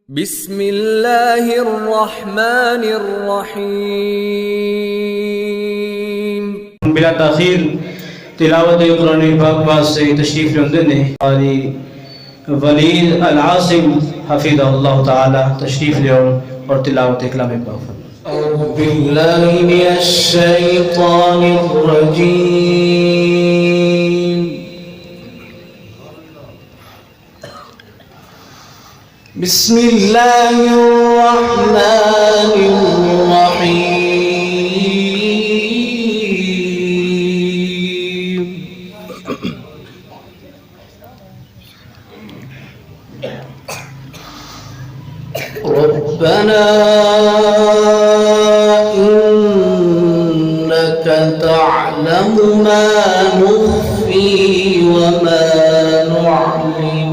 بسم الله الرحمن الرحيم. بلا تاخیر تلاوت قرآن پاک پاس سے تشریف لندے نے قاری ولید العاصم حفظہ اللہ تعالی تشریف لے اور تلاوت کلام پاک. أعوذ بالله من الشيطان الرجيم. بسم الله الرحمن الرحيم. ربنا إنك تعلم ما نخفي وما نعلن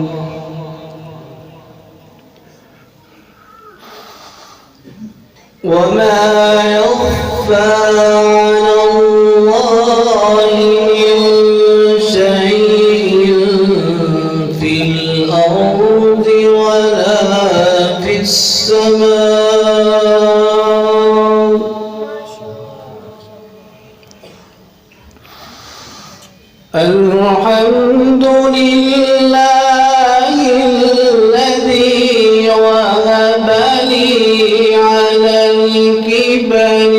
وما يخفى على الله من شيء في الأرض ولا في السماء. الحمد لله الذي وهب لي على الكبر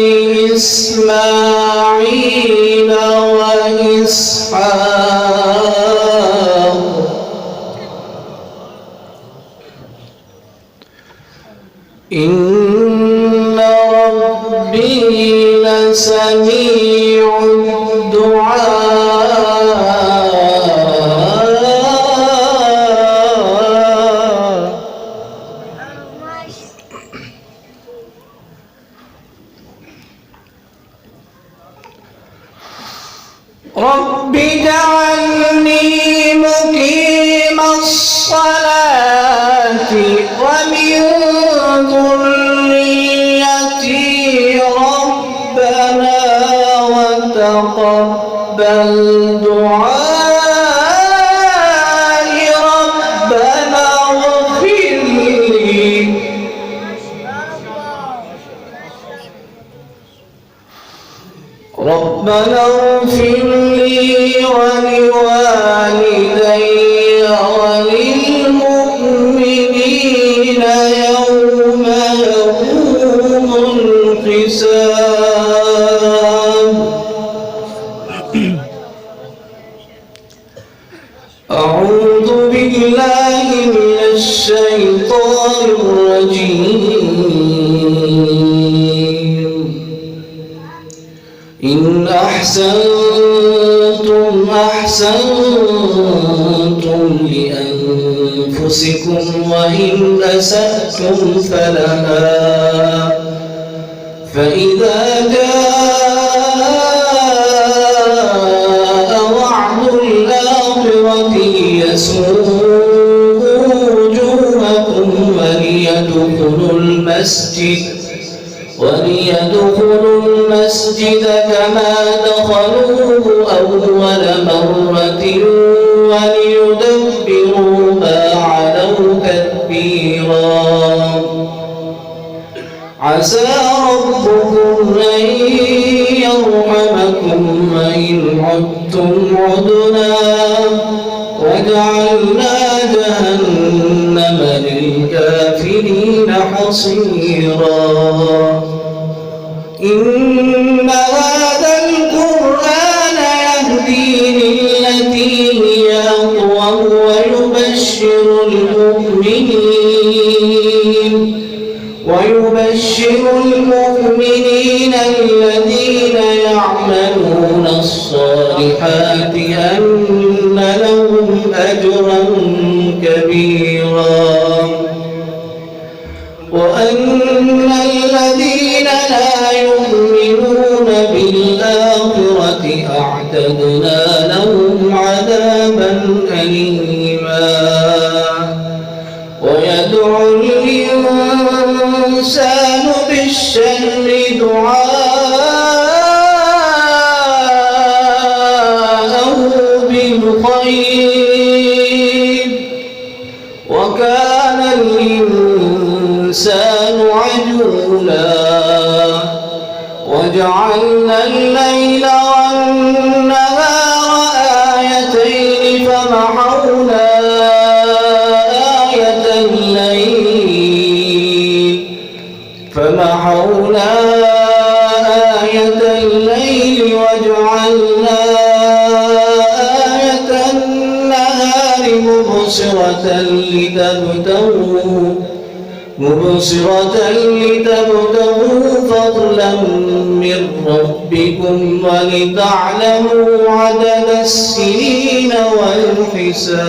إسماعيل وإسحاق إن ربي لسميع الدعاء. رب اجعلني مقيم الصلاة ومن ذريتي ربنا وتقبل دعائي ربنا اغفر لي ربنا اغفر لي ولوالدي وللمؤمنين يوم يقوم الحساب. أعوذ بالله من الشيطان الرجيم. إن أحسنتم أحسنتم لأنفسكم وإن أسأتم فلها فإذا جاء وعد الآخرة ليسوءوا وجوهكم وليدخلوا المسجد كما دخلوه أول مرة وليدبروا ما علوا تدبيرا. عسى ربكم أن يرحمكم وإن عدتم عدنا وجعلنا جهنم للكافرين حصيرا. إن هذا القرآن يهدي للتي هي أقوم ويبشر المؤمنين الذين يعملون الصالحات أن لهم أجرا كبيرا وأن الذين لا يؤمنون بالآخرة أعتدنا لهم عذابا أليما. ويدعو الإنسان بالشر دعاءه بالخير وكان الإنسان الإنسان عجولا وجعلنا الليل والنهار آيتين فمحونا آية الليل وجعلنا آية النهار مبصرة لتبتغوا فضلا من ربكم ولتعلموا عدد السنين والحساب